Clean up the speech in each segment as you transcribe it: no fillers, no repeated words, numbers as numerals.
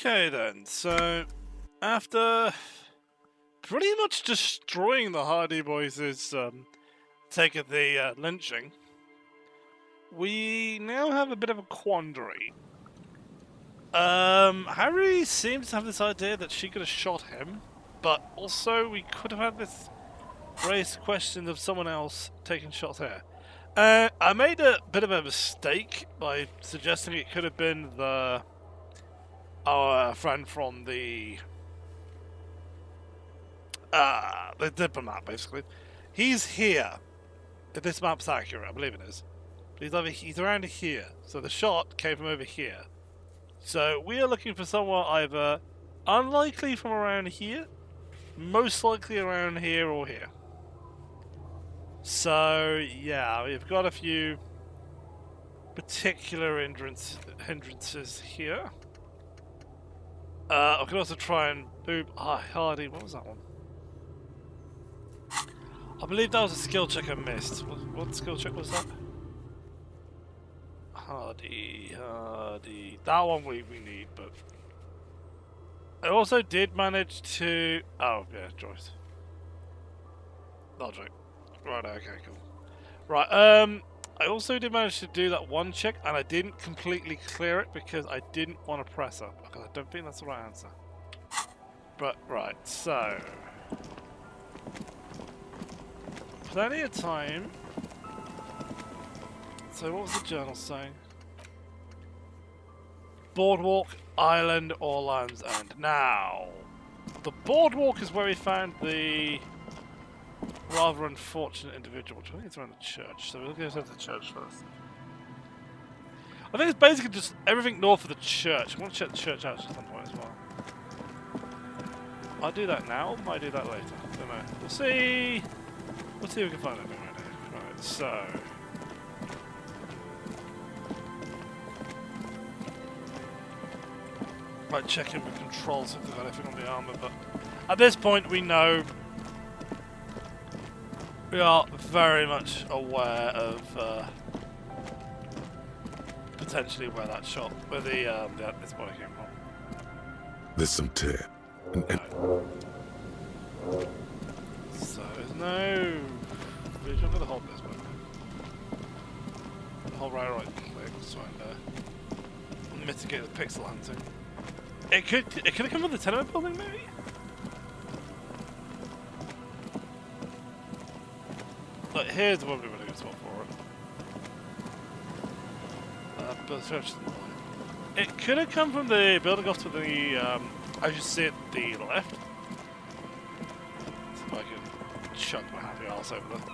Okay then, so after pretty much destroying the Hardie boys' take of the lynching, we now have a bit of a quandary. Harry seems to have this idea that she could have shot him, but also we could have had this raised question of someone else taking shots here. I made a bit of a mistake by suggesting it could have been our friend from the diplomat, basically. He's here. If this map's accurate, I believe it is. He's around here. So the shot came from over here. So we are looking for someone either unlikely from around here, most likely around here or here. So yeah, we've got a few particular hindrances here. I can also try and boop. Hardie. What was that one? I believe that was a skill check I missed. What skill check was that? Hardie. That one we need, but I also did manage to. Oh yeah, Joyce. Logic. Right. Okay. Cool. Right. I also did manage to do that one check, and I didn't completely clear it because I didn't want to press up, because I don't think that's the right answer. But, right, so... plenty of time. So what was the journal saying? Boardwalk, island, or Land's End. Now, the boardwalk is where we found the rather unfortunate individual. I think it's around the church, so we'll go to the church first. I think it's basically just everything north of the church. I want to check the church out at some point as well. I'll do that now, or might do that later. Don't know. We'll see. We'll see if we can find anything right here. Right, so. Might check in with controls if there's anything on the armour, but at this point we know. We are very much aware of potentially where that shot, where this body came from. There's some tear. So there's no vision for the whole this one. The whole right click, so and mitigate the pixel hunting. It could have come from the tenement building maybe? Look, here's the probably really good spot for it. But the church isn't right. It could have come from the building off to the, as you see at the left. See if I can chuck my happy arse over there.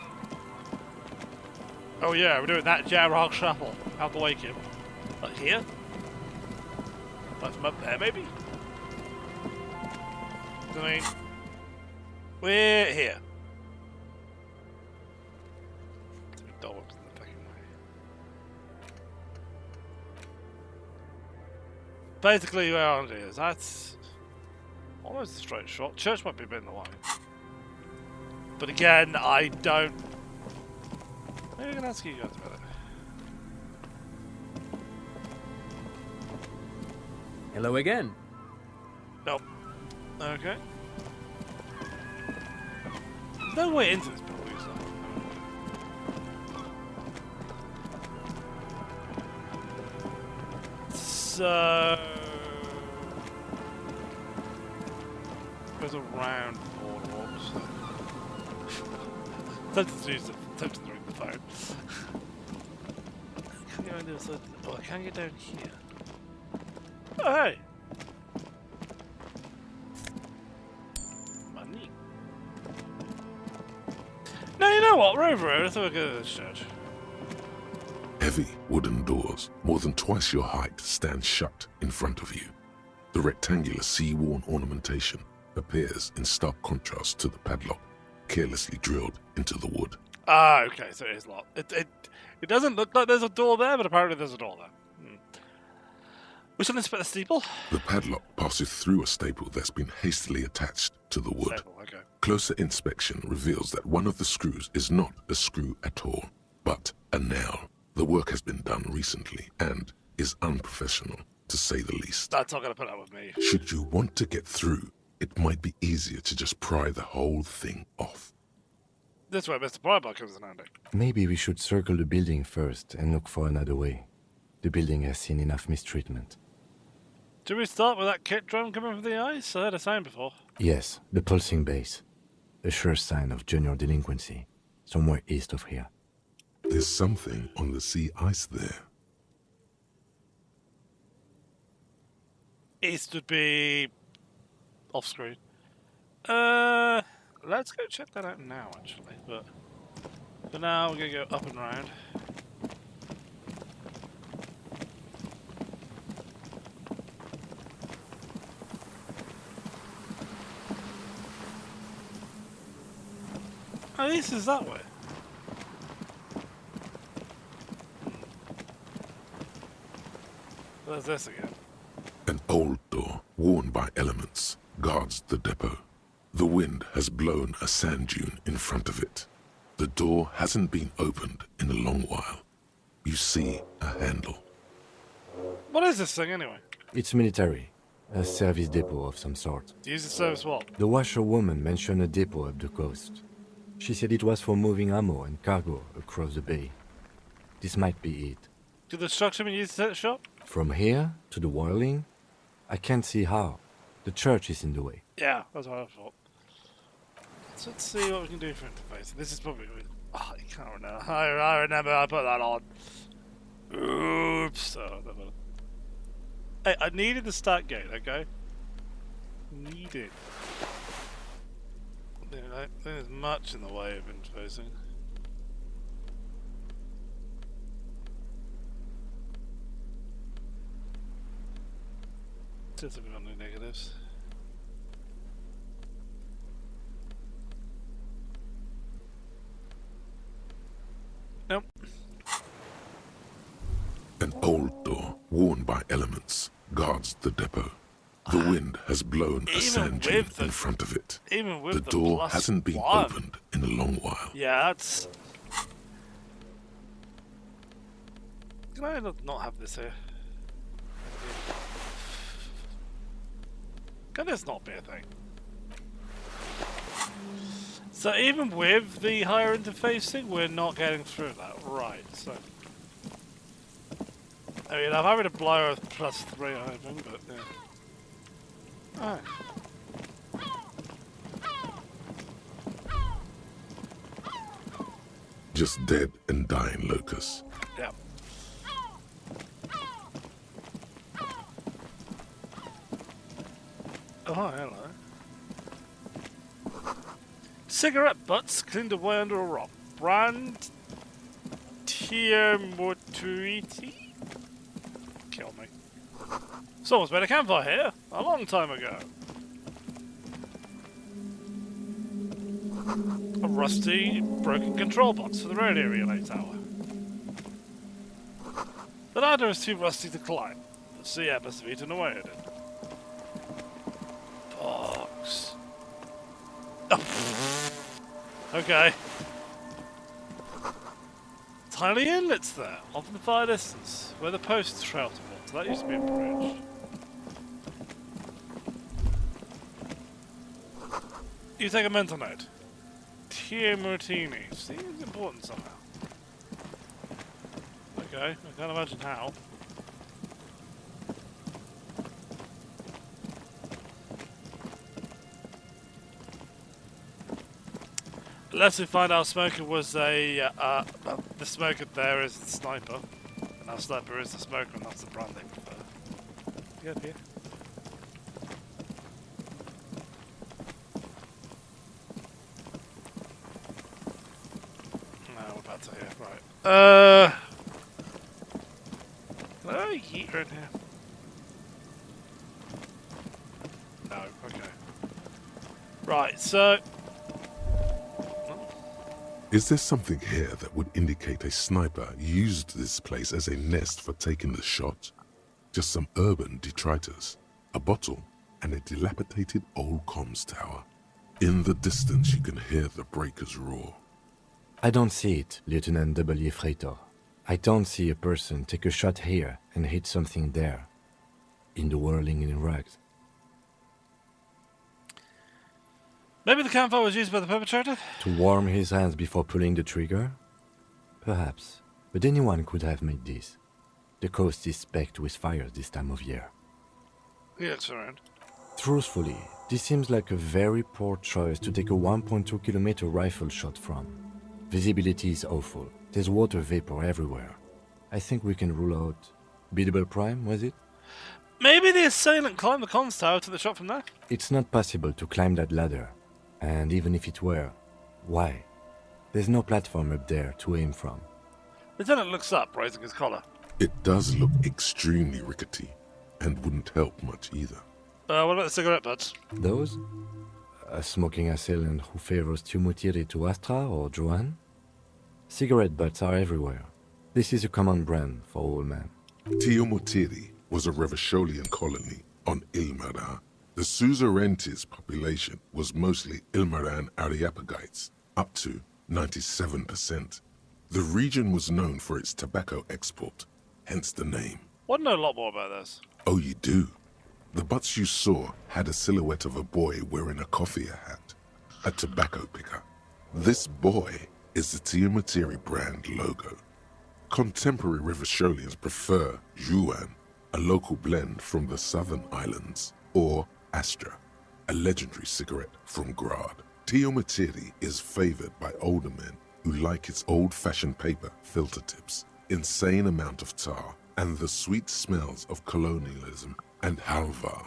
Oh yeah, we're doing that Jarrock shuffle. Out the way, kid. Like here? Like from up there, maybe? I mean, we're here. Basically, where it is, that's almost a straight shot. Church might be a bit in the way. But again, I don't... Maybe I can ask you guys about it. Hello again. Nope. Okay. There's no way into this building, so... So... Goes around the boardwalk, so... Tempted to read the phone. Can you go on the other side? Oh, I can get down here. Oh, hey! Money. No, you know what? We're over here. I thought we'd go to this church. Heavy wooden doors, more than twice your height, stand shut in front of you. The rectangular sea-worn ornamentation appears in stark contrast to the padlock, carelessly drilled into the wood. Ah, okay, so it is locked. It doesn't look like there's a door there, but apparently there's a door there. We shall inspect the steeple. The padlock passes through a staple that's been hastily attached to the wood. Staple, okay. Closer inspection reveals that one of the screws is not a screw at all, but a nail. The work has been done recently and is unprofessional. to say the least. That's not going to put up with me. Should you want to get through, it might be easier to just pry the whole thing off. This way Mr. Prybar comes in handy. Maybe we should circle the building first and look for another way. The building has seen enough mistreatment. Do we start with that kit drum coming from the ice? I heard a sound before. Yes, the pulsing base. A sure sign of junior delinquency. Somewhere east of here. There's something on the sea ice there. East would be off screen. Let's go check that out now, actually. But for now, we're gonna go up and round. Oh, this is that way. There's this again. An old door, worn by elements, guards the depot. The wind has blown a sand dune in front of it. The door hasn't been opened in a long while. You see a handle. What is this thing, anyway? It's military. A service depot of some sort. Use the service what? The washerwoman mentioned a depot up the coast. She said it was for moving ammo and cargo across the bay. This might be it. Did the structure been used to set the shop? From here to the whirling? I can't see how. The church is in the way. Yeah, that's what I thought. So let's see what we can do for interface. This is probably... Oh, you can't remember. I remember I put that on. Oops. Oh, hey, I needed the start gate, okay? Needed. I don't think there's much in the way of interfacing. Since we've got no negatives. Nope. An old door, worn by elements, guards the depot. The wind has blown a sand dune in front of it. Even with the door plus hasn't been one. opened in a long while. Yeah, that's... Can I not have this here? Can this not be a thing? So even with the higher interfacing, we're not getting through that. Right, so... I mean, I'm having to blow a +3 or anything, but yeah. Alright. Just dead and dying locusts. Yeah. Oh, hello. Cigarette butts cleaned away under a rock. Brand Mortuiti? Kill me. Someone's made a campfire here a long time ago. A rusty, broken control box for the radio relay tower. The ladder is too rusty to climb. The sea air must have eaten away at it. Box. Oh. Okay. Tiny inlets there, off in the far distance, where the posts trail towards. That used to be a bridge. You take a mental note. Tia Martini. Seems important somehow. Okay, I can't imagine how. Unless we find our smoker was a, the smoker there is the sniper, and our sniper is the smoker, and that's the brand they prefer. Get up here. No, we're about to hear, right. Can I have a heater in here? No, okay. Right, so... Is there something here that would indicate a sniper used this place as a nest for taking the shot? Just some urban detritus, a bottle, and a dilapidated old comms tower. In the distance you can hear the breakers roar. I don't see it, Lieutenant W. Freitor. I don't see a person take a shot here and hit something there. in the whirling in rags. Maybe the campfire was used by the perpetrator? To warm his hands before pulling the trigger? Perhaps. But anyone could have made this. The coast is specked with fires this time of year. He looks around. Truthfully, this seems like a very poor choice to take a 1.2 kilometer rifle shot from. Visibility is awful. There's water vapor everywhere. I think we can rule out... Biddable Prime, was it? Maybe the assailant climbed the comms tower to the shot from there? It's not possible to climb that ladder. And even if it were, why? There's no platform up there to aim from. Lieutenant looks up, raising his collar. It does look extremely rickety, and wouldn't help much either. What about the cigarette butts? Those? A smoking assailant who favors Tumutiri to Astra or Joanne? Cigarette butts are everywhere. This is a common brand for all men. Tiomotiri was a Revacholian colony on Ilmaran. The Suzerainty's population was mostly Ilmaran Areopagites, up to 97%. The region was known for its tobacco export, hence the name. Want to know a lot more about this? Oh, you do? The butts you saw had a silhouette of a boy wearing a coffee hat, a tobacco picker. This boy is the Tiomotiri brand logo. Contemporary Revacholians prefer Juan, a local blend from the southern islands, or Astra, a legendary cigarette from Grad. Tiomotiri is favored by older men who like its old-fashioned paper filter tips, insane amount of tar, and the sweet smells of colonialism and halva.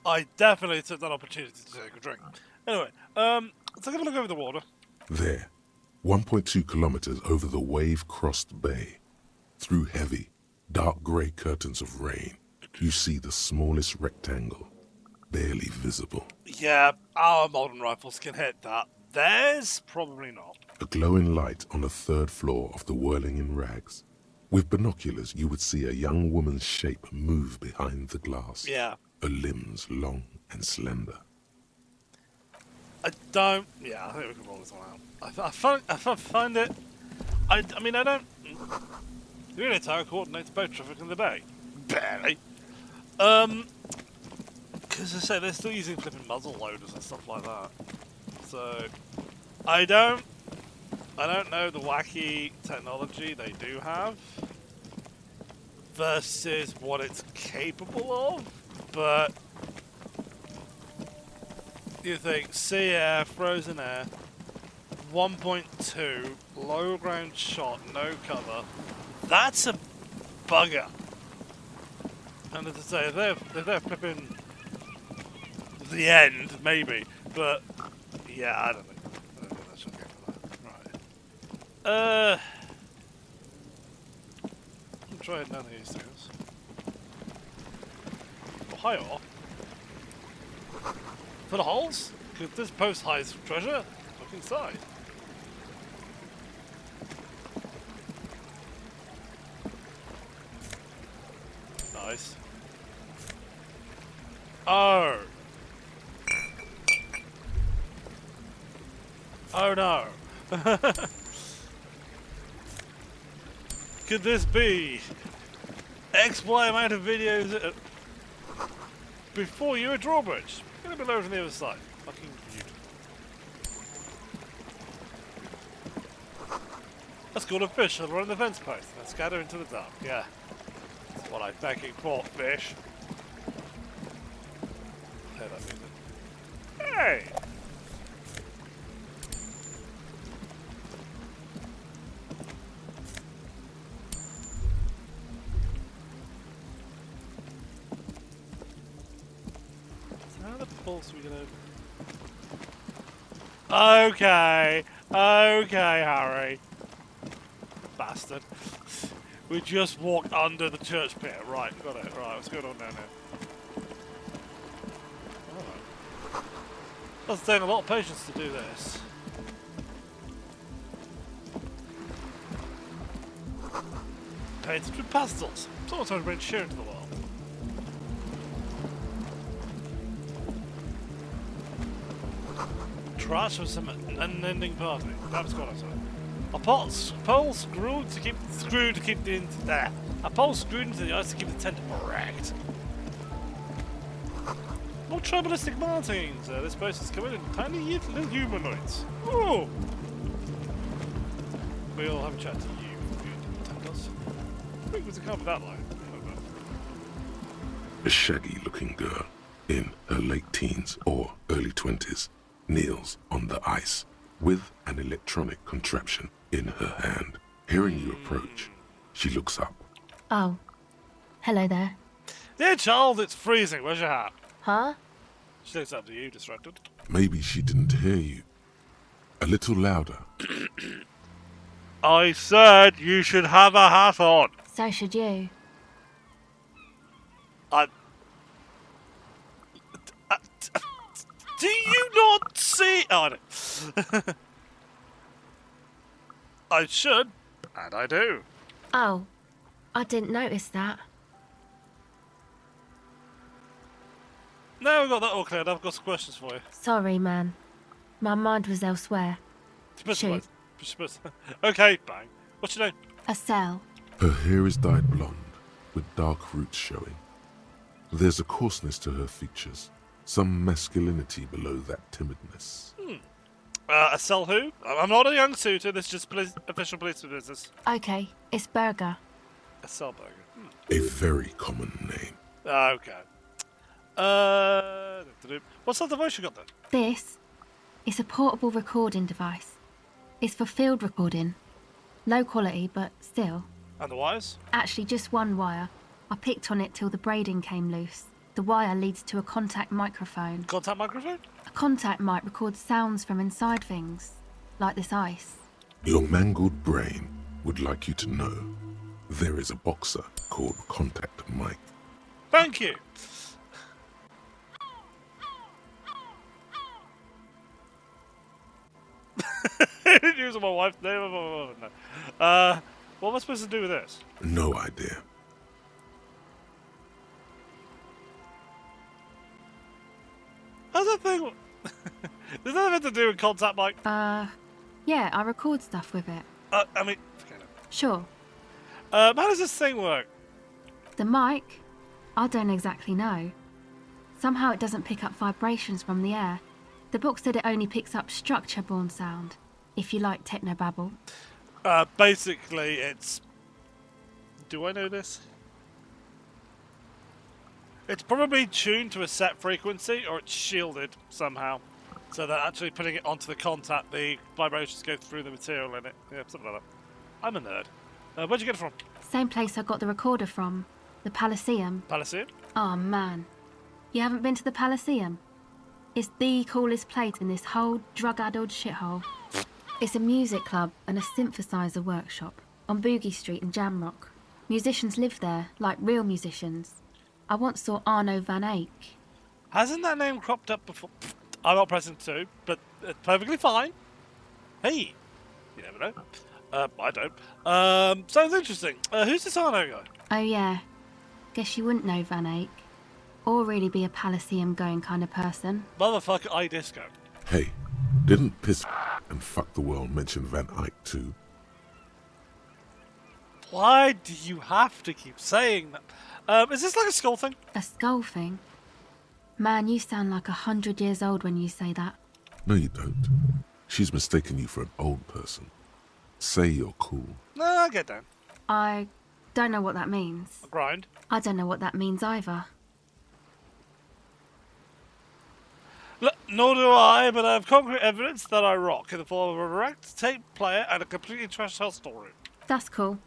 I definitely took that opportunity to take a drink. Anyway, let's have a look over the water. There, 1.2 kilometers over the wave-crossed bay, through heavy, dark grey curtains of rain, you see the smallest rectangle, barely visible. Yeah, our modern rifles can hit that. Theirs, probably not. A glowing light on the third floor of the whirling in rags. With binoculars, you would see a young woman's shape move behind the glass. Yeah. Her limbs long and slender. I think we can roll this one out. I find it... I mean, I don't... The unit tower coordinates boat traffic in the bay. Barely. Because I say, they're still using flipping muzzle loaders and stuff like that. So, I don't know the wacky technology they do have versus what it's capable of, but you think sea air, frozen air, 1.2, low ground shot, no cover, that's a bugger. And as I say, if they're flipping the end, maybe, but yeah, I don't think that should go for that. Right. I'm trying none of these things. Oh, hi all. For the holes? Because this post hides treasure. Look inside. Nice. Oh. Oh no. Could this be XY amount of videos before you a drawbridge? Gonna be lower on the other side. Fucking beautiful. Let's call a fish that'll run the fence post and scatter into the dark. Yeah. That's what I'm thanking for, fish. Hey, that music. Hey! So we gonna... Okay, Harry. Bastard. We just walked under the church pit. Right, got it. Right, what's going on down here? Alright. That's taking a lot of patience to do this. Painted with pastels. Someone's trying to bring cheer into the world. Trash was some unending party. That's what I said. A pole screwed to keep the A pole screwed into the ice to keep the tent erect. More tribalistic Martins. This place is covered in tiny little humanoids. Oh! We'll have a chat to you. Tell us. I think it was a cover that line. A shaggy-looking girl in her late teens or early 20s kneels on the ice with an electronic contraption in her hand. Hearing you approach, she looks up. Oh. Hello there. Dear child, it's freezing. Where's your hat? Huh? She looks up to you, distracted. Maybe she didn't hear you. A little louder. I said you should have a hat on. So should you. Do you not see? Oh, I don't. I should, and I do. Oh. I didn't notice that. Now we've got that all cleared, I've got some questions for you. Sorry, man. My mind was elsewhere. Shoot. Okay, bang. What's your name? A cell. Her hair is dyed blonde, with dark roots showing. There's a coarseness to her features, some masculinity below that timidness. A cell who? I'm not a young suitor, this is just official police business. Okay, it's Burger. A cell burger. A very common name. Okay. What's that device you got then? This is a portable recording device. It's for field recording. Low quality, but still. And the wires? Actually, just one wire. I picked on it till the braiding came loose. The wire leads to a contact microphone. Contact microphone? A contact mic records sounds from inside things, like this ice. Your mangled brain would like you to know there is a boxer called Contact Mike. Thank you. Using my wife's name. No. What am I supposed to do with this? No idea. How's that thing? Does that have anything to do with contact mic? Yeah, I record stuff with it. I mean, forget it. Sure. How does this thing work? The mic? I don't exactly know. Somehow it doesn't pick up vibrations from the air. The book said it only picks up structure-borne sound, if you like technobabble. Basically, it's... Do I know this? It's probably tuned to a set frequency, or it's shielded somehow. So that actually putting it onto the contact, the vibrations go through the material in it. Yeah, something like that. I'm a nerd. Where'd you get it from? Same place I got the recorder from. The Palaceum. Palaceum? Oh, man. You haven't been to the Palaceum? It's the coolest place in this whole drug-addled shithole. It's a music club and a synthesizer workshop on Boogie Street in Jamrock. Musicians live there, like real musicians. I once saw Arno van Eyck. Hasn't that name cropped up before? I'm not present too, but it's perfectly fine. Hey, you never know. I don't. Sounds interesting. Who's this Arno guy? Oh yeah, guess you wouldn't know Van Eyck. Or really be a Palaceum going kind of person. Motherfucker iDisco. Hey, didn't Piss and Fuck the World mention Van Eyck too? Why do you have to keep saying that? Is this like a skull thing? A skull thing? Man, you sound like 100 years old when you say that. No, you don't. She's mistaken you for an old person. Say you're cool. No, I get down. I don't know what that means. A grind. I don't know what that means either. Look, nor do I, but I have concrete evidence that I rock in the form of a wrecked tape player and a completely trashed house storeroom. That's cool.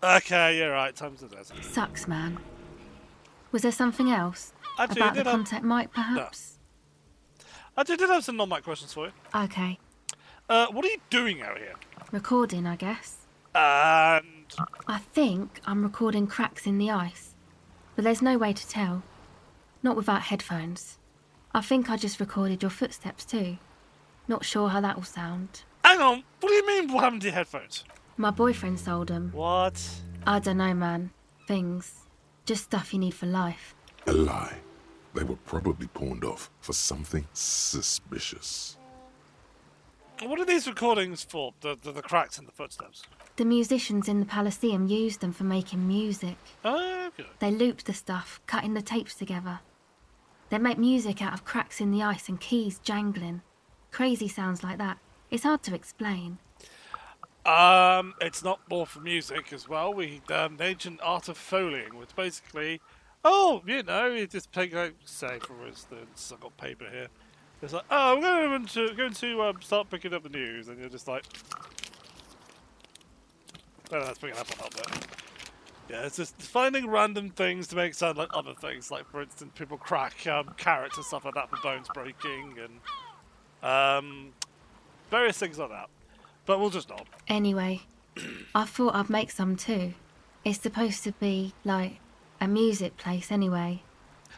Okay, you're right. Time's the desert. Sucks, man. Was there something else? Actually, About you the did contact mic, perhaps? I did have some non-mic questions for you. Okay. What are you doing out here? Recording, I guess. And... I think I'm recording cracks in the ice. But there's no way to tell. Not without headphones. I think I just recorded your footsteps too. Not sure how that will sound. Hang on, what do you mean what happened to your headphones? My boyfriend sold them. What? I don't know, man. Things. Just stuff you need for life. A lie. They were probably pawned off for something suspicious. What are these recordings for? The cracks in the footsteps? The musicians in the Palaceum used them for making music. Okay. good. They loop the stuff, cutting the tapes together. They make music out of cracks in the ice and keys jangling. Crazy sounds like that. It's hard to explain. It's not more for music as well. The ancient art of foleying, which basically, you just take, like, say, for instance, I've got paper here. It's like, oh, we're going to start picking up the news, and you're just like, oh, that's picking up a little bit. Yeah, it's just finding random things to make it sound like other things. Like, for instance, people crack carrots and stuff like that for bones breaking, and various things like that. But we'll just not. Anyway, I thought I'd make some too. It's supposed to be, like, a music place anyway.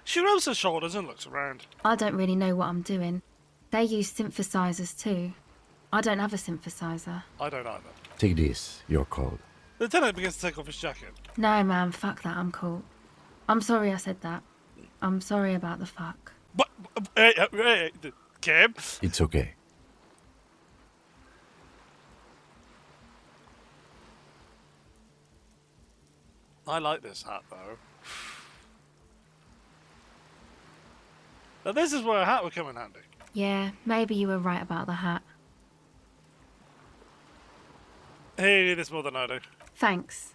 She rubs her shoulders and looks around. I don't really know what I'm doing. They use synthesizers too. I don't have a synthesizer. I don't either. Take this, you're cold. The lieutenant begins to take off his jacket. No, man, fuck that, I'm cool. I'm sorry I said that. I'm sorry about the fuck. But, Kim? It's okay. I like this hat, though. Now, this is where a hat would come in handy. Yeah, maybe you were right about the hat. Hey, you need this more than I do. Thanks.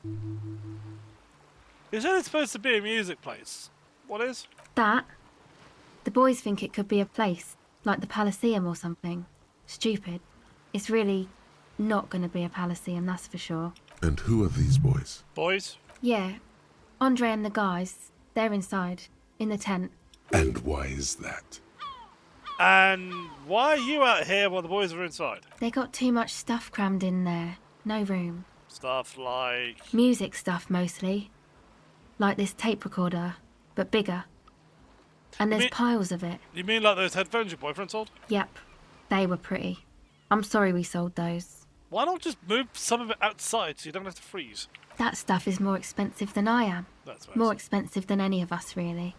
You said it's supposed to be a music place. What is? That? The boys think it could be a place, like the Palaceum or something. Stupid. It's really not going to be a Palaceum, that's for sure. And who are these boys? Boys? Yeah. Andre and the guys, they're inside, in the tent. And why is that? And why are you out here while the boys are inside? They got too much stuff crammed in there. No room. Stuff like... Music stuff, mostly. Like this tape recorder, but bigger. And there's piles of it. You mean like those headphones your boyfriend sold? Yep. They were pretty. I'm sorry we sold those. Why not just move some of it outside so you don't have to freeze? That stuff is more expensive than I am. That's what More expensive than any of us, really.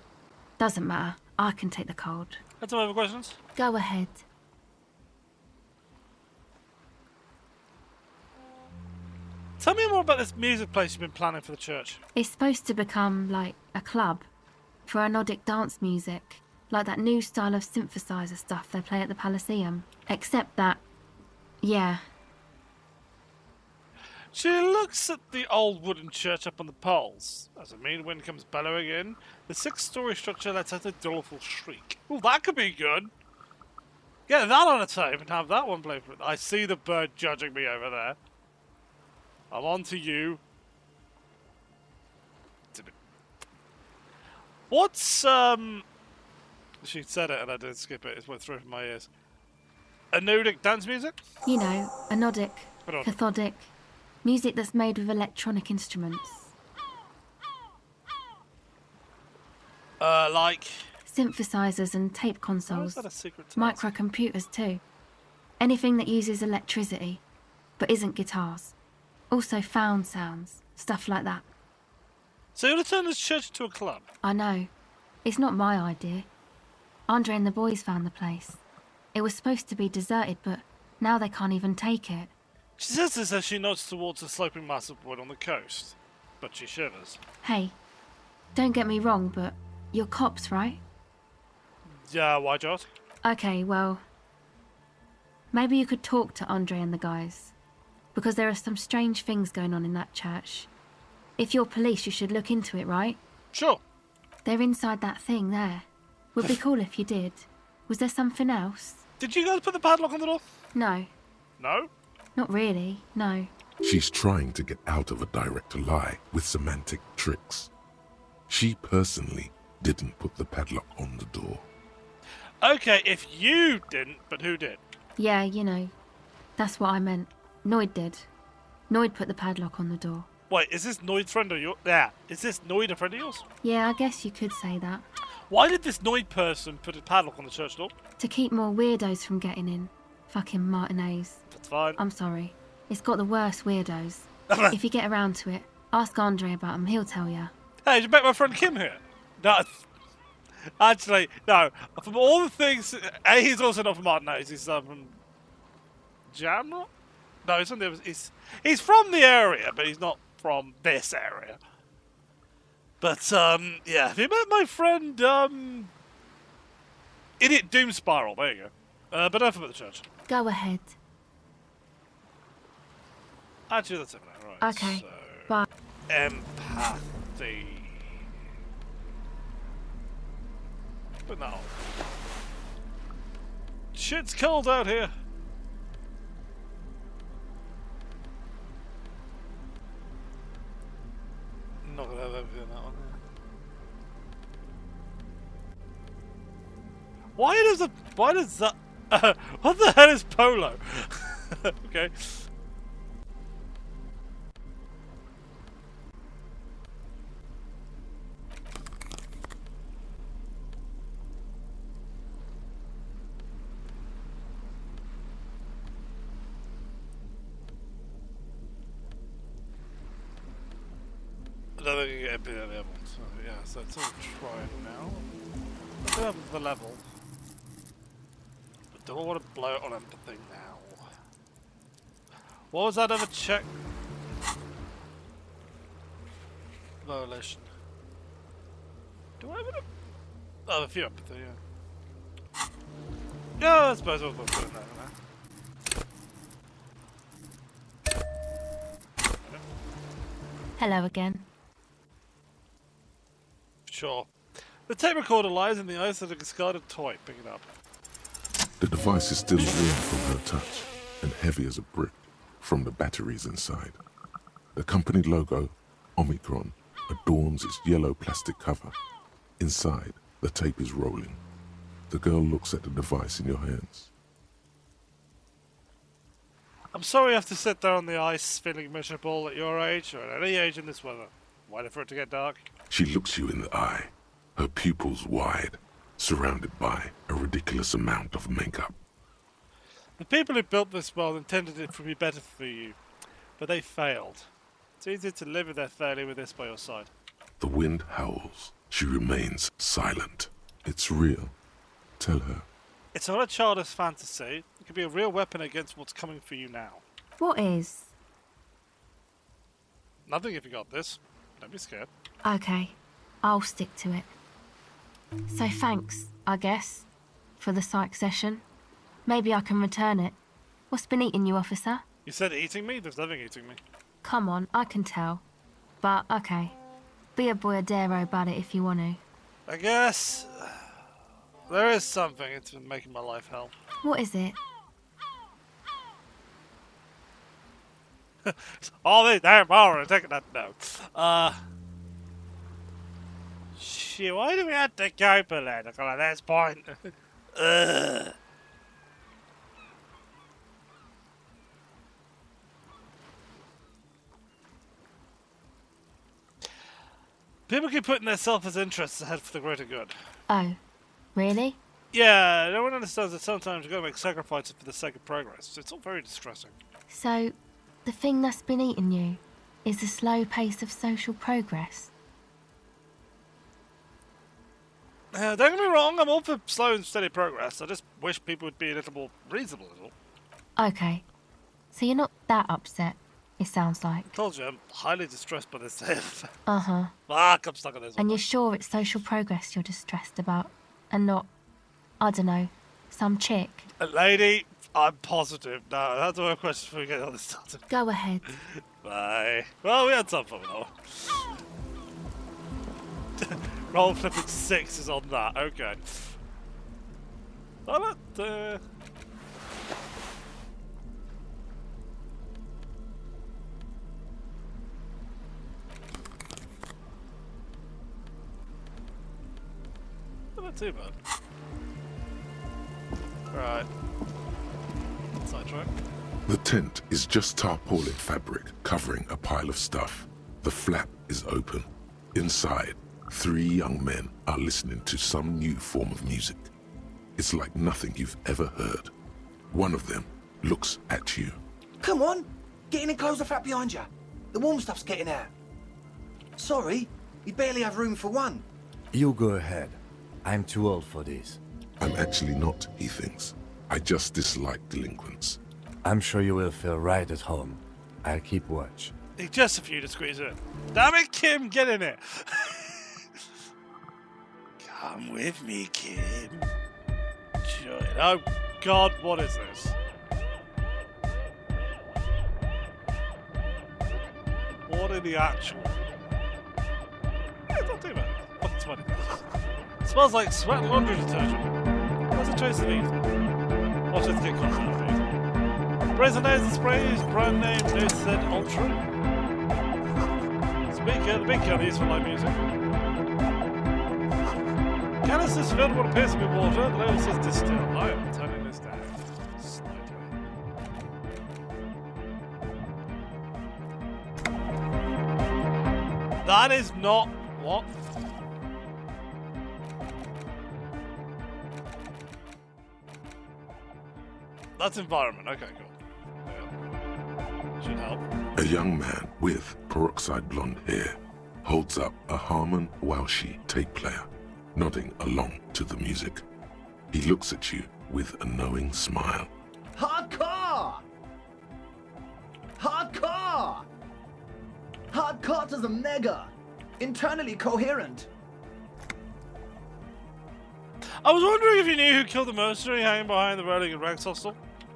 Doesn't matter. I can take the cold. That's some other questions? Go ahead. Tell me more about this music place you've been planning for the church. It's supposed to become, like, a club for Nordic dance music, like that new style of synthesizer stuff they play at the Palaceum. Except that, yeah. She looks at the old wooden church up on the poles. As the mean wind comes bellowing in, the 6-story structure lets out a doleful shriek. Ooh, that could be good. Get that on a tape and have that one play for it. I see the bird judging me over there. I'm on to you. What's, She said it and I did skip it. It went through my ears. A Nordic dance music? You know, a Nordic, Hold on. cathodic, music that's made with electronic instruments. Like... Synthesizers and tape How is consoles. that a secret task? Microcomputers too. Anything that uses electricity, but isn't guitars. Also found sounds, stuff like that. So you're going to turn this church into a club? I know. It's not my idea. Andre and the boys found the place. It was supposed to be deserted, but now they can't even take it. She says this as she nods towards the sloping mass of wood on the coast. But she shivers. Hey, don't get me wrong, but you're cops, right? Yeah, why'd you ask? Okay, well, maybe you could talk to Andre and the guys. Because there are some strange things going on in that church. If you're police, you should look into it, right? Sure. They're inside that thing there. Would be cool if you did. Was there something else? Did you guys put the padlock on the door? No. No? Not really, no. She's trying to get out of a direct lie with semantic tricks. She personally didn't put the padlock on the door. Okay, if you didn't, but who did? Yeah, you know. That's what I meant. Noid did. Noid put the padlock on the door. Wait, is this Noid's friend of yours? Yeah, is this Noid a friend of yours? Yeah, I guess you could say that. Why did this Noid person put a padlock on the church door? To keep more weirdos from getting in. Fucking Martinez. That's fine. I'm sorry. It's got the worst weirdos. If you get around to it, ask Andre about them, he'll tell you. Hey, did you met my friend Kim here? No, actually, no. From all the things, he's also not from Martinez. He's from Jamrock? No, he's from the. He's from the area, but he's not from this area. But, yeah, have you met my friend, Idiot Doom Spiral? There you go. But enough about the church. Go ahead. Actually, that's it now, right? Okay, So, bye. empathy. But no. Shit's cold out here. Not gonna have everything in that one. Why does that? What the hell is polo? Okay. I don't think you get MP at the other one, so yeah, so it's all trying now. Let's go up to the level. But don't want to blow it on empathy now. What was that other check? Violation. Do I have it? Oh, a few empathy, yeah. Yeah, I suppose I'll put it now. Hello again. Sure. The tape recorder lies in the ice of a discarded toy. Pick it up. The device is still warm from her touch and heavy as a brick from the batteries inside. The company logo, Omicron, adorns its yellow plastic cover. Inside, the tape is rolling. The girl looks at the device in your hands. I'm sorry you have to sit there on the ice feeling miserable at your age or at any age in this weather. Waiting for it to get dark. She looks you in the eye, her pupils wide, surrounded by a ridiculous amount of makeup. The people who built this world intended it to be better for you, but they failed. It's easy to live with their failure with this by your side. The wind howls. She remains silent. It's real. Tell her. It's not a childish fantasy. It could be a real weapon against what's coming for you now. What is? Nothing if you got this. Don't be scared. Okay, I'll stick to it. So thanks, I guess, for the psych session. Maybe I can return it. What's been eating you, officer? You said eating me? There's nothing eating me. Come on, I can tell. But, okay. Be a boyadero about it if you want to. I guess there is something. It's been making my life hell. What is it? All these damn power taking that note. Shit, why do we have to go political at this point? Ugh. People keep putting their selfish interests ahead for the greater good. Oh, really? Yeah, no one understands that sometimes you've got to make sacrifices for the sake of progress. It's all very distressing. So, the thing that's been eating you is the slow pace of social progress? Don't get me wrong, I'm all for slow and steady progress. I just wish people would be a little more reasonable, is all. Okay. So you're not that upset, it sounds like. Told you, I'm highly distressed by this. Uh-huh. Fuck, I'm stuck on this one. And you're sure it's social progress you're distressed about, and not, I don't know, some chick? Lady, I'm positive. No, that's all my questions before we get all this started. Go ahead. Bye. Well, we had some fun though. Roll flipping 6 is on that. Okay. What? Not too bad. Right. Sidetrack. The tent is just tarpaulin fabric covering a pile of stuff. The flap is open. Inside, 3 young men are listening to some new form of music. It's like nothing you've ever heard. One of them looks at you. Come on, get in and close the flap behind you. The warm stuff's getting out. Sorry, we barely have room for one. You go ahead. I'm too old for this. I'm actually not, he thinks. I just dislike delinquents. I'm sure you will feel right at home. I'll keep watch. Just a few to squeeze in. Damn it, Kim, get in it. Come with me, Kim. Join. Oh, God, what is this? What in the actual? It's not too bad. What's funny? It smells like sweat and laundry detergent. What's a choice of these? Watch this get content of these. Brazen nasal sprays, brand name, no said ultra. Speaker, the big can used for live music. Canisters filled with what appears to be water. The label says distill. I am turning this down slightly. That is not what. That's environment. Okay, cool. Yeah. Should help. A young man with peroxide blonde hair holds up a Harman Walshy tape player, nodding along to the music. He looks at you with a knowing smile. Hardcore! Hardcore! Hardcore to the mega! Internally coherent. I was wondering if you knew who killed the mercenary hanging behind the railing at Rex Hostel.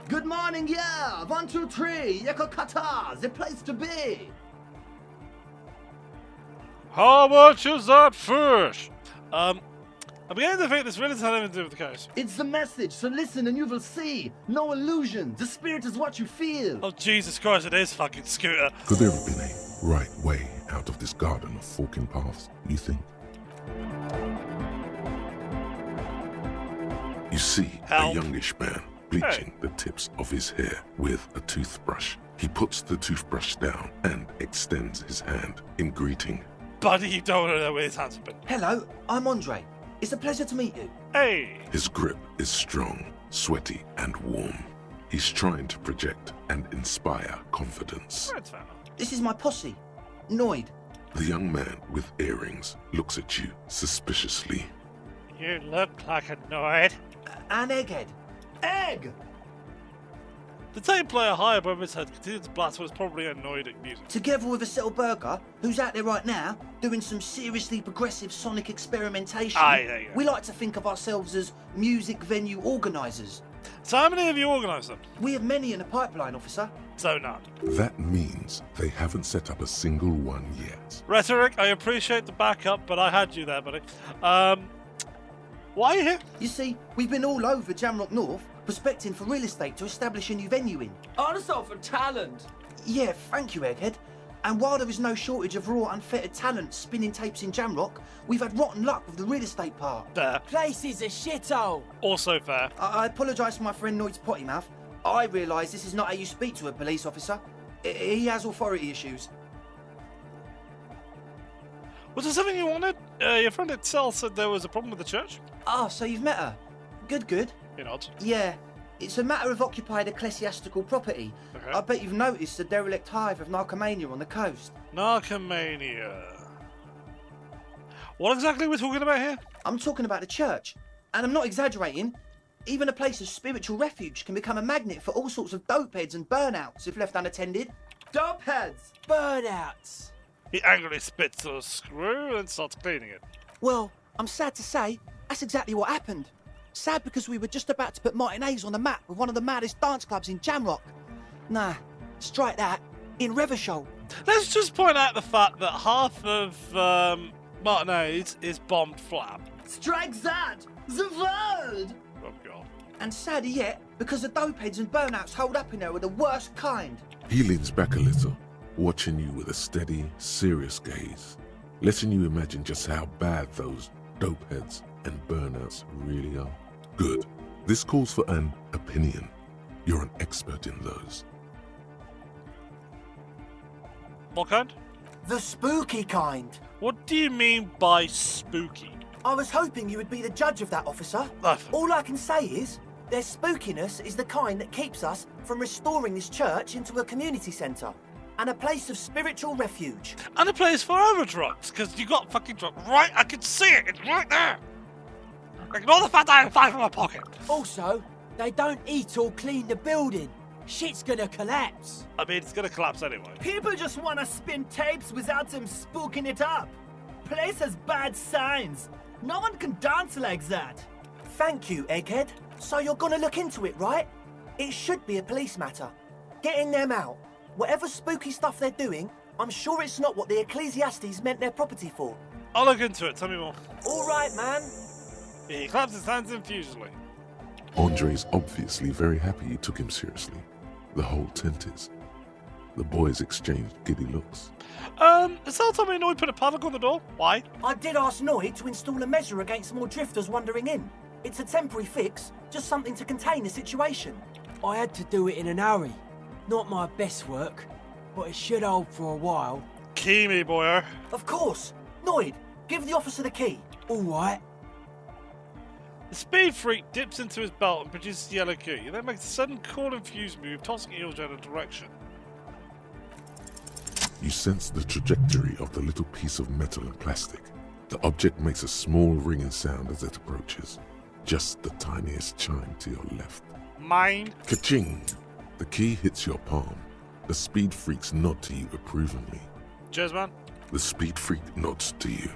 Good morning, yeah! 1, 2, 3, Yekokata, the place to be! How much is that fish? I'm beginning to think this really doesn't have anything to do with the case. It's the message, so listen and you will see. No illusion, the spirit is what you feel. Oh, Jesus Christ, it is fucking Scooter. Could there have been a right way out of this garden of forking paths, you think? You see Help. a youngish man bleaching the tips of his hair with a toothbrush. He puts the toothbrush down and extends his hand in greeting. Buddy, you don't know where his hands have been. Hello, I'm Andre. It's a pleasure to meet you. Hey! His grip is strong, sweaty, and warm. He's trying to project and inspire confidence. That's fair enough. This is my posse, Noid. The young man with earrings looks at you suspiciously. You look like a Noid. An egghead. Egg! The tape player high above his head continued to blast what is probably annoyed at music. Together with a Settle Burger, who's out there right now, doing some seriously progressive sonic experimentation. Aye, there you go. We like to think of ourselves as music venue organisers. So how many of you organised them? We have many in the pipeline, officer. So none. That means they haven't set up a single one yet. Rhetoric, I appreciate the backup, but I had you there, buddy. Why are you here? You see, we've been all over Jamrock North, prospecting for real estate to establish a new venue in. Also for talent. Yeah, thank you, Egghead. And while there is no shortage of raw, unfettered talent spinning tapes in Jamrock, we've had rotten luck with the real estate part. There. Place is a shithole. Also fair. I apologise for my friend Noid's potty mouth. I realise this is not how you speak to a police officer. He has authority issues. Was there something you wanted? Your friend itself said there was a problem with the church. Ah, so you've met her. Good. You nods. Yeah, it's a matter of occupied ecclesiastical property. Okay. I bet you've noticed the derelict hive of Narcomania on the coast. Narcomania. What exactly are we talking about here? I'm talking about the church. And I'm not exaggerating. Even a place of spiritual refuge can become a magnet for all sorts of dopeheads and burnouts if left unattended. Dope heads. Burnouts. He angrily spits a screw and starts cleaning it. Well, I'm sad to say, that's exactly what happened. Sad because we were just about to put Martinez on the map with one of the maddest dance clubs in Jamrock. Nah, strike that. In Revachol. Let's just point out the fact that half of Martinez is bombed flat. Strike that. The word. Oh god. And sadder yet, because the dopeheads and burnouts holed up in there were the worst kind. He leans back a little, watching you with a steady, serious gaze, letting you imagine just how bad those dopeheads and burnouts really are. Good. This calls for an opinion. You're an expert in those. What kind? The spooky kind. What do you mean by spooky? I was hoping you would be the judge of that, officer. All I can say is, their spookiness is the kind that keeps us from restoring this church into a community centre and a place of spiritual refuge. And a place for other drugs, because you got fucking drunk. Right, I can see it. It's right there. Ignore the fact I have $5 in my pocket. Also, they don't eat or clean the building. Shit's gonna collapse. I mean, it's gonna collapse anyway. People just want to spin tapes without them spooking it up. Place has bad signs. No one can dance like that. Thank you, Egghead. So you're gonna look into it, right? It should be a police matter. Getting them out. Whatever spooky stuff they're doing, I'm sure it's not what the Ecclesiastes meant their property for. I'll look into it. Tell me more. All right, man. He claps his hands confusingly. Andre's obviously very happy you took him seriously. The whole tent is. The boys exchanged giddy looks. Is that time Noid put a padlock on the door? Why? I did ask Noid to install a measure against more drifters wandering in. It's a temporary fix, just something to contain the situation. I had to do it in an hurry. Not my best work, but it should hold for a while. Key me, boyer. Of course. Noid, give the officer the key. All right. The speed freak dips into his belt and produces the yellow key. He then makes a sudden cool and fused move, tossing it in your general direction. You sense the trajectory of the little piece of metal and plastic. The object makes a small ringing sound as it approaches. Just the tiniest chime to your left. Mine. Ka-ching! The key hits your palm. The speed freaks nod to you approvingly. Cheers, man. The speed freak nods to you.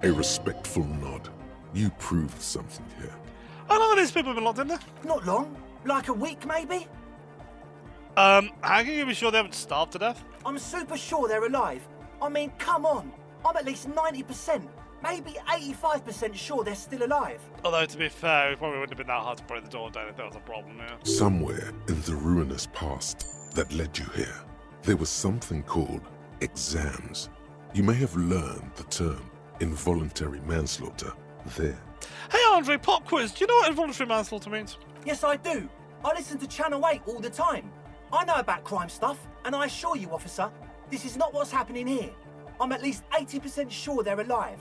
A respectful nod. You proved something here. How long have these people been locked in there? Not long. Like a week, maybe? How can you be sure they haven't starved to death? I'm super sure they're alive. I mean, come on. I'm at least 90%, maybe 85% sure they're still alive. Although, to be fair, it probably wouldn't have been that hard to break the door down if there was a problem, yeah. Somewhere in the ruinous past that led you here, there was something called exams. You may have learned the term involuntary manslaughter there. Hey, Andre, pop quiz. Do you know what involuntary manslaughter means? Yes, I do. I listen to Channel 8 all the time. I know about crime stuff, and I assure you, officer, this is not what's happening here. I'm at least 80% sure they're alive.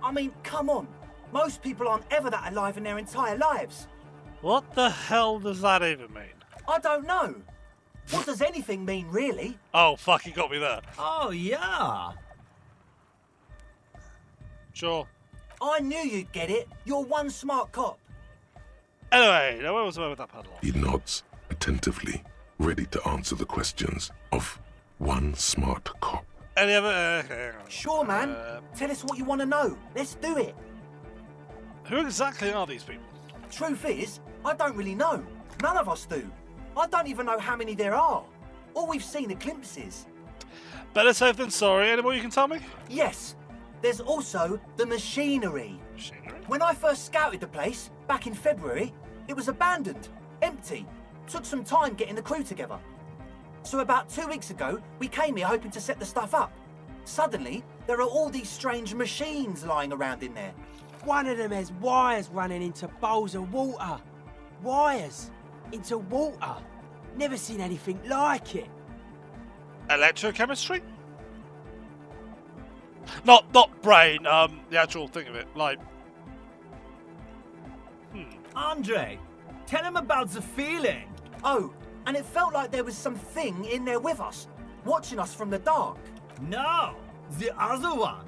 I mean, come on. Most people aren't ever that alive in their entire lives. What the hell does that even mean? I don't know. What does anything mean, really? Oh, fuck, you got me there. Oh, yeah. Sure. I knew you'd get it. You're one smart cop. Anyway, now where was I with that padlock? He nods attentively, ready to answer the questions of one smart cop. Any other? Hang on. Sure, man. Tell us what you want to know. Let's do it. Who exactly are these people? Truth is, I don't really know. None of us do. I don't even know how many there are. All we've seen are glimpses. Better safe than sorry. Any more you can tell me? Yes. There's also the machinery. Machinery? When I first scouted the place, back in February, it was abandoned, empty. Took some time getting the crew together. So about 2 weeks ago, we came here hoping to set the stuff up. Suddenly, there are all these strange machines lying around in there. One of them has wires running into bowls of water. Wires into water. Never seen anything like it. Electrochemistry? Not brain, the actual thing of it, like... Andre, tell him about the feeling. Oh, and it felt like there was something in there with us, watching us from the dark. No, the other one.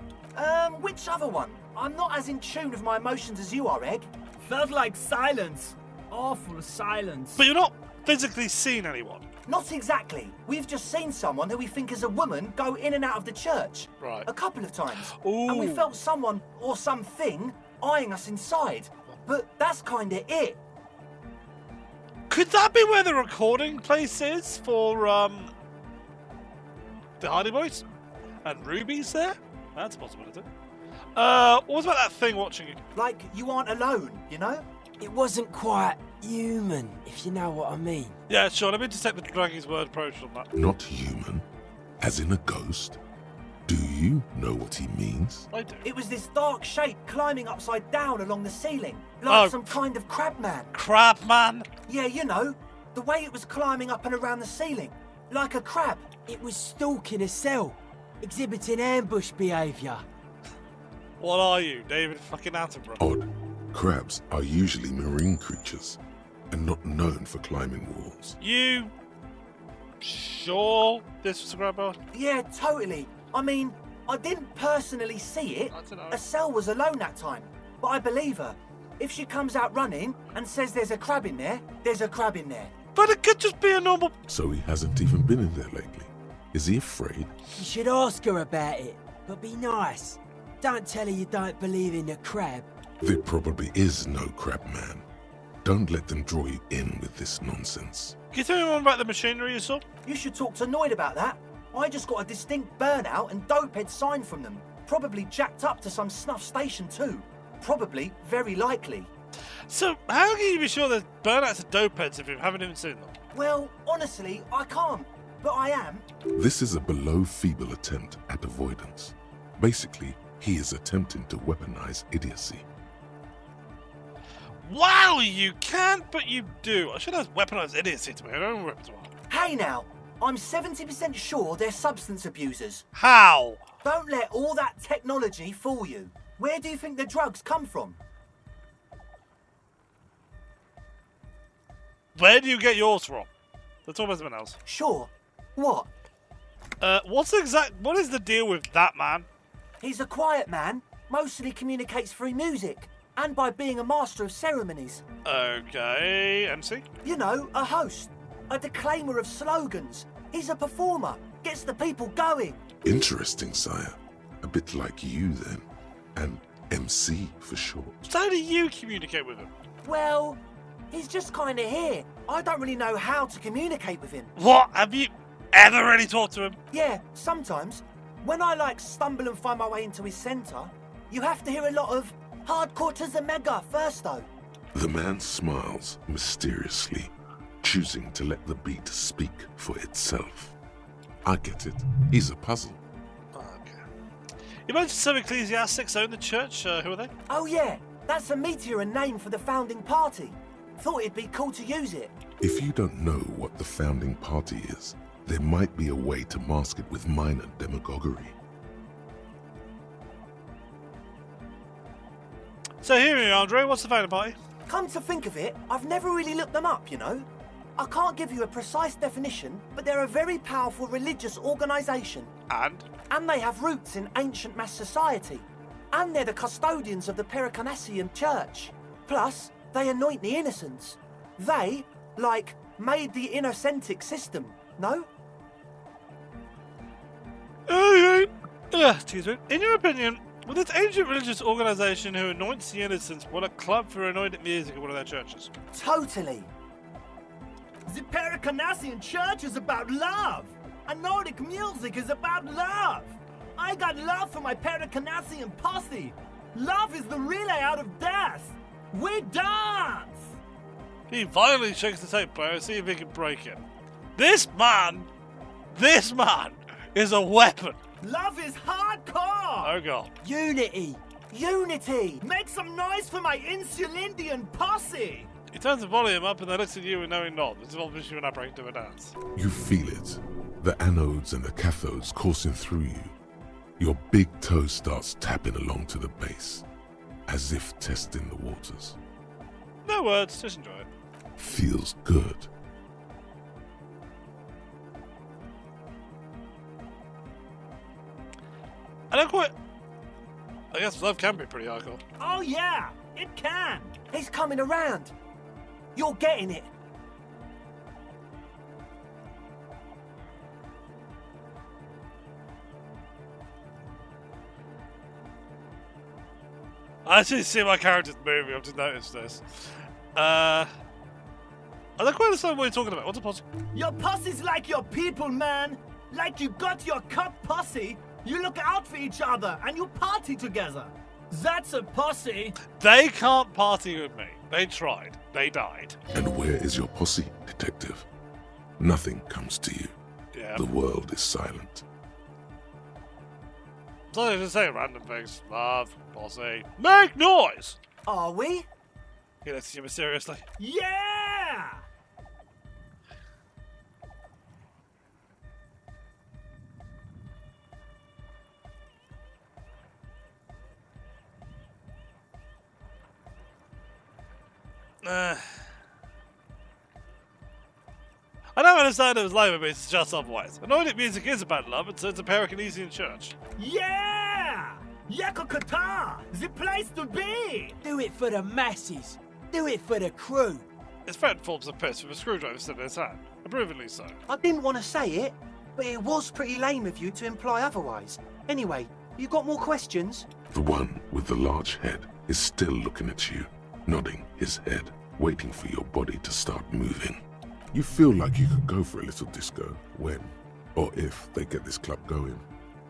Which other one? I'm not as in tune with my emotions as you are, Egg. Felt like silence. Awful silence. But you're not physically seeing anyone. Not exactly. We've just seen someone who we think is a woman go in and out of the church. Right. A couple of times. Ooh. And we felt someone or something eyeing us inside. But that's kinda it. Could that be where the recording place is for, the Hardie Boys? And Ruby's there? That's a possibility. What was about that thing watching you? Like you aren't alone, you know? It wasn't quite human, if you know what I mean. Yeah, sure, let me just take the Dragon's word approach on that. Not human, as in a ghost. Do you know what he means? I do. It was this dark shape climbing upside down along the ceiling. Like Oh. some kind of crab man. Crab man! Yeah, you know. The way it was climbing up and around the ceiling. Like a crab. It was stalking a cell, exhibiting ambush behaviour. What are you, David fucking Attenborough? Odd. Crabs are usually marine creatures and not known for climbing walls. You... sure this was a crab bird? Yeah, totally. I mean, I didn't personally see it. I don't know. Estelle was alone that time. But I believe her. If she comes out running and says there's a crab in there, there's a crab in there. But it could just be a normal... So he hasn't even been in there lately. Is he afraid? You should ask her about it, but be nice. Don't tell her you don't believe in the crab. There probably is no crab man. Don't let them draw you in with this nonsense. Can you tell me more about the machinery you saw? You should talk to Noid about that. I just got a distinct burnout and dopehead sign from them. Probably jacked up to some snuff station too. Probably, very likely. So, how can you be sure there's burnouts of dopeheads if you haven't even seen them? Well, honestly, I can't. But I am. This is a below-feeble attempt at avoidance. Basically, he is attempting to weaponize idiocy. Wow, you can't, but you do. I should have weaponized idiocy to my own repertoire. Hey now, I'm 70% sure they're substance abusers. How? Don't let all that technology fool you. Where do you think the drugs come from? Where do you get yours from? Let's talk about something else. Sure. What? What is the deal with that man? He's a quiet man, mostly communicates through music, and by being a master of ceremonies. Okay, MC? You know, a host, a declaimer of slogans. He's a performer, gets the people going. Interesting, sire. A bit like you, then. An MC, for short. So how do you communicate with him? Well, he's just kind of here. I don't really know how to communicate with him. What? Have you ever really talked to him? Yeah, sometimes. When I, stumble and find my way into his centre, you have to hear a lot of hardcore to the mega first, though. The man smiles mysteriously, choosing to let the beat speak for itself. I get it. He's a puzzle. Okay. You mentioned some ecclesiastics own the church. Who are they? Oh, yeah. That's a meteor and name for the founding party. Thought it'd be cool to use it. If you don't know what the founding party is, there might be a way to mask it with minor demagoguery. So here we are, Andre. What's the founding party? Come to think of it, I've never really looked them up, you know. I can't give you a precise definition, but they're a very powerful religious organisation. And they have roots in ancient mass society. And they're the custodians of the Pericarnassian Church. Plus, they anoint the innocents. They, made the innocentic system, no? Excuse me. In your opinion, will this ancient religious organisation who anoints the innocents want a club for anointed music at one of their churches? Totally. The Pericarnassian Church is about love. And Nordic music is about love. I got love for my Pericarnassian posse. Love is the relay out of death. We dance. He violently shakes the tape player and see if he can break it. This man is a weapon. Love is hardcore. Oh god. Unity. Unity. Make some noise for my Insulindian posse. He turns the volume up and then looks at you with knowing nod. This is obviously when I break into a dance. You feel it. The anodes and the cathodes coursing through you. Your big toe starts tapping along to the base, as if testing the waters. No words, just enjoy it. Feels good. I don't quite... I guess love can be pretty hardcore. Oh yeah, it can. He's coming around. You're getting it. I actually see my characters moving, I've just noticed this. I don't quite understand what you're talking about. What's a posse? Your posse's like your people, man. Like you got your cup posse, you look out for each other and you party together. That's a posse. They can't party with me. They tried. They died. And where is your posse, detective? Nothing comes to you. Yeah. The world is silent. So they just say random things. Love, posse. Make noise! Are we? He looks at you mysteriously. Yeah! I don't understand it was labor, but it's just otherwise. Anointed music is about love, and so it's a Pericarnassian church. Yeah! Yakokata! The place to be! Do it for the masses. Do it for the crew. His friend forms a piss with a screwdriver still in his hand. Approvingly so. I didn't want to say it, but it was pretty lame of you to imply otherwise. Anyway, you got more questions? The one with the large head is still looking at you, nodding his head, waiting for your body to start moving. You feel like you could go for a little disco when, or if, they get this club going.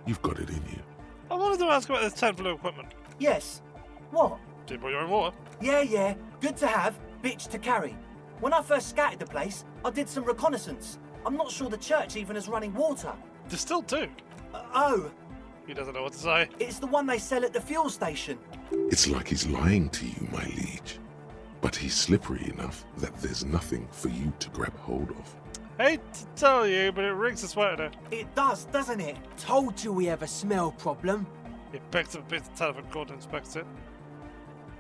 You've got it in you. I wanted to ask about this tent full of equipment. Yes. What? Do you bring your own water? Yeah. Good to have, bitch to carry. When I first scouted the place, I did some reconnaissance. I'm not sure the church even has running water. There's still two. Oh, He doesn't know what to say. it's the one they sell at the fuel station. It's like he's lying to you, my liege. But he's slippery enough that there's nothing for you to grab hold of. Hate to tell you, but it rings a sweater. It does, doesn't it? Told you we have a smell problem. He picks up a piece of telephone cord and inspects it.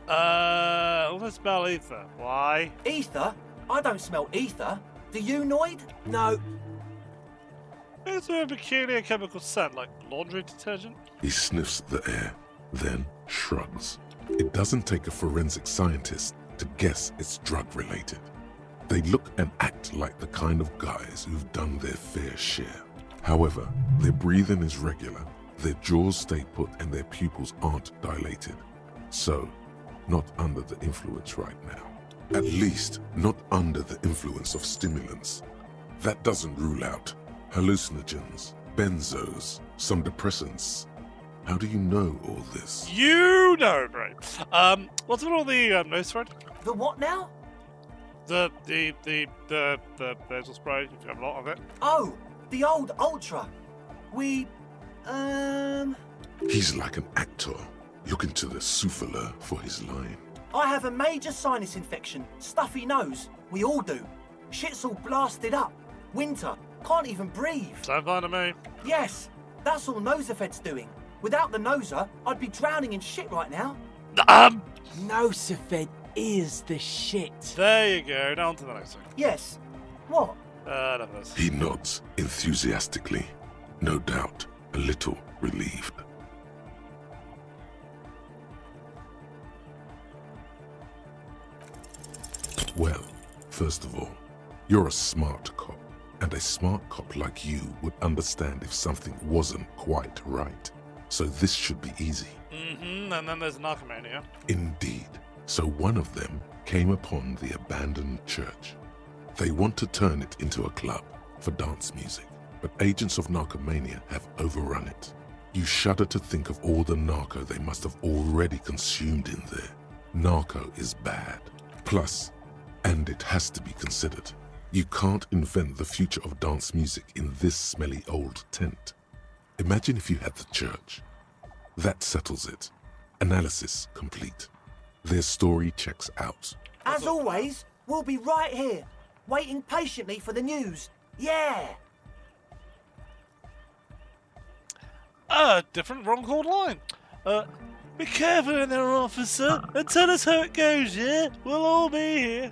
Let's smell ether. Why? Ether? I don't smell ether. Do you, Noid? No, It's a peculiar chemical scent, like laundry detergent. He sniffs the air, then shrugs. It doesn't take a forensic scientist to guess it's drug-related. They look and act like the kind of guys who've done their fair share. However, their breathing is regular, their jaws stay put, and their pupils aren't dilated. So, not under the influence right now. At least, not under the influence of stimulants. That doesn't rule out hallucinogens, benzos, some depressants. How do you know all this? You know, great. What's with all the nose thread? The what now? The nasal spray. You've got a lot of it. Oh, the old Ultra. He's like an actor, looking to the souffleur for his line. I have a major sinus infection, stuffy nose. We all do. Shit's all blasted up. Winter. Can't even breathe. Sound fine to me. Yes, that's all Nosafed's doing. Without the Noser, I'd be drowning in shit right now. Nosafed is the shit. There you go. Down to the next one. Yes. What? None of this. He nods enthusiastically, no doubt a little relieved. Well, first of all, you're a smart cop, and a smart cop like you would understand if something wasn't quite right. So this should be easy. Mm-hmm. And then there's narcomania. Indeed. So one of them came upon the abandoned church. They want to turn it into a club for dance music, but agents of narcomania have overrun it. You shudder to think of all the narco they must have already consumed in there. Narco is bad. Plus, and it has to be considered, you can't invent the future of dance music in this smelly old tent. Imagine if you had the church. That settles it. Analysis complete. Their story checks out. As always, we'll be right here, waiting patiently for the news. Yeah! Different wrong called line. Be careful in there, officer, and tell us how it goes, yeah? We'll all be here.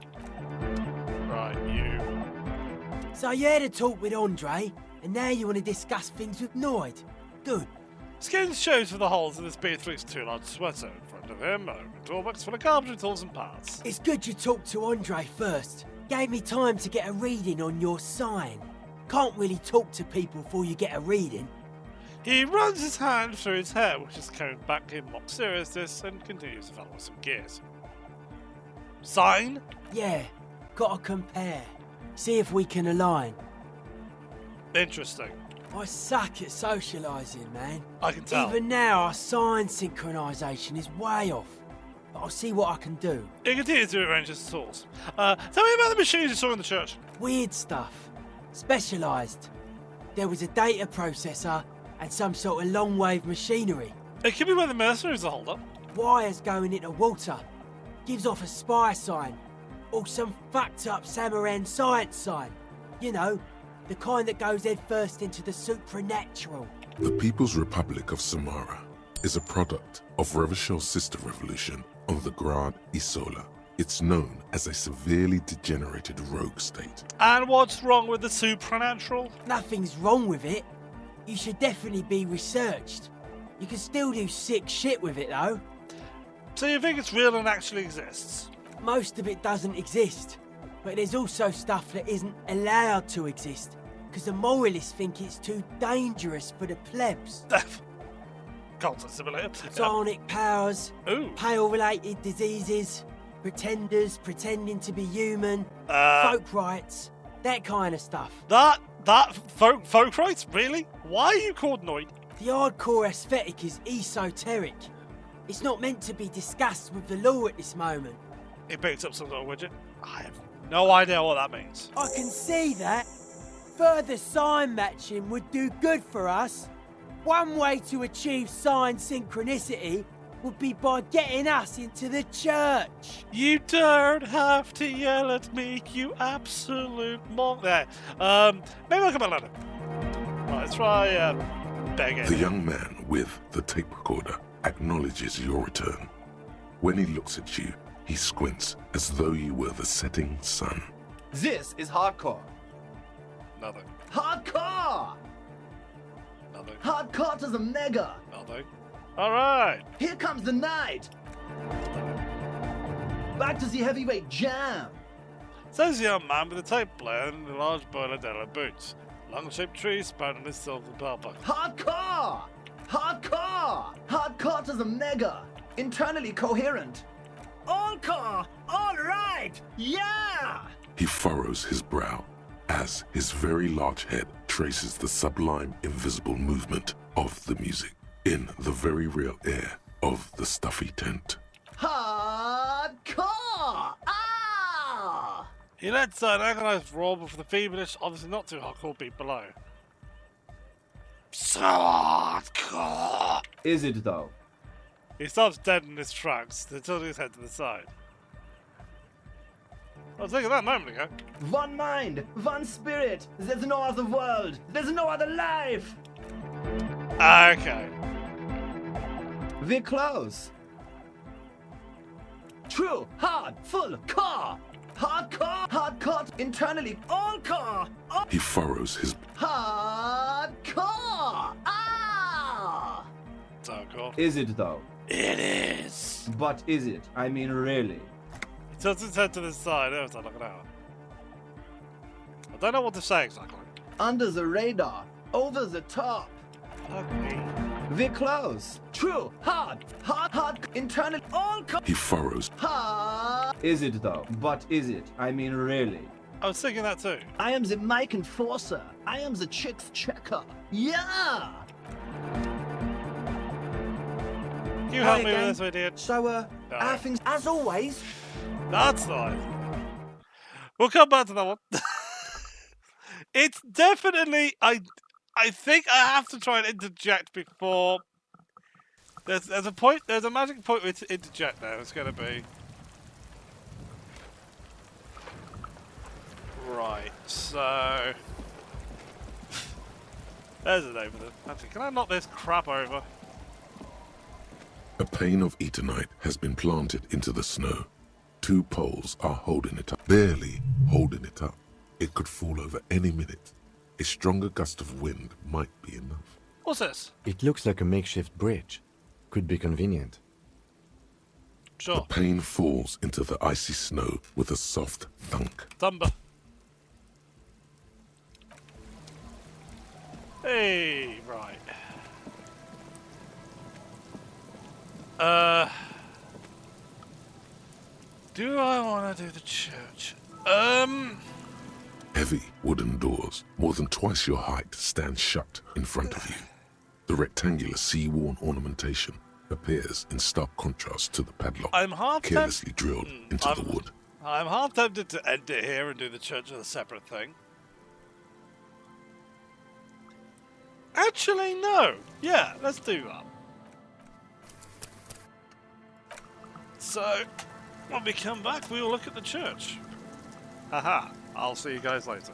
Right, you. So you had a talk with Andre, and now you want to discuss things with Noid. Good. Skin shows for the holes in this B3's two large sweater in front of him, a toolbox full of carpentry tools and parts. It's good you talked to Andre first. Gave me time to get a reading on your sign. Can't really talk to people before you get a reading. He runs his hand through his hair, which is combed back in mock seriousness, and continues to follow some gears. Sign? Yeah, gotta compare. See if we can align. Interesting. I suck at socialising, man. I can tell. Even now, our sign synchronisation is way off. But I'll see what I can do. He continues to arrange his tools. Tell me about the machines you saw in the church. Weird stuff. Specialised. There was a data processor and some sort of long-wave machinery. It could be where the mercenaries are holed up. Wires going into water. Gives off a spy sign. Or some fucked up Samaran science sign. You know, the kind that goes head first into the supernatural. The People's Republic of Samara is a product of Revachel's sister revolution on the Grand Isola. It's known as a severely degenerated rogue state. And what's wrong with the supernatural? Nothing's wrong with it. You should definitely be researched. You can still do sick shit with it though. So you think it's real and actually exists? Most of it doesn't exist. But there's also stuff that isn't allowed to exist, because the moralists think it's too dangerous for the plebs. Cult simulator. Psionic powers, Ooh. pale-related diseases, pretenders pretending to be human, folk rights, that kind of stuff. That folk rights? Really? Why are you called Noid? The hardcore aesthetic is esoteric. It's not meant to be discussed with the law at this moment. He picked up some sort of widget. I have no idea what that means. I can see that. Further sign matching would do good for us. One way to achieve sign synchronicity would be by getting us into the church. You don't have to yell at me, you absolute monk. There. Maybe I'll come back later. Right, let's try begging. The young man with the tape recorder acknowledges your return. When he looks at you, he squints as though you were the setting sun. This is hardcore. Nothing. Hardcore! Nothing. Hardcore to the mega! Nothing. Alright. Here comes the night! Back to the heavyweight jam! Says the young man with a tape player and a large boiler della boots. Long-shaped tree sprouting his silver bell buckle. Hardcore! Hardcore! Hardcore to the mega! Internally coherent! All-core! Alright! Yeah! He furrows his brow as his very large head traces the sublime invisible movement of the music in the very real air of the stuffy tent. Hardcore! Ah! He lets out an agonized roar before the feverish, obviously not too hardcore beat below. So hardcore! Is it though? He stops dead in his tracks, tilting his head to the side. I was thinking that a moment ago. One mind, one spirit. There's no other world. There's no other life. Okay. We're close. True, hard, full, core. Hardcore, hardcore, internally, all core. All He furrows his hardcore. Ah! So hardcore. Is it though? It is. But is it? I mean, really? He tilts his head to the side. Oh, it's like an hour. I don't know what to say exactly. Under the radar, over the top. Fuck me. We're close. True, hard, internal, all core. he furrows Hard. Is it though? But is it? I mean, really? I was thinking that too. I am the mic enforcer. I am the chicks checker. Yeah! Can you help Hey me with again. this, idiot? So, how things as always? That's nice. We'll come back to that one. It's definitely... I think I have to try and interject before... There's a point... There's a magic point with interject now. It's going to be... Right, so... There's a name for it. Actually, can I knock this crap over? A pane of eternite has been planted into the snow. 2 poles are holding it up, barely holding it up. It could fall over any minute. A stronger gust of wind might be enough. What's this? It looks like a makeshift bridge. Could be convenient. The Sure. pane falls into the icy snow with a soft thunk. Thumber. Hey, right. Do I want to do the church? Heavy wooden doors, more than twice your height, stand shut in front of you. The rectangular sea-worn ornamentation appears in stark contrast to the padlock I'm half carelessly drilled into the wood. I'm half tempted to end it here and do the church as a separate thing. Actually, no. Yeah, let's do that. So, when we come back, we will look at the church. Haha, I'll see you guys later.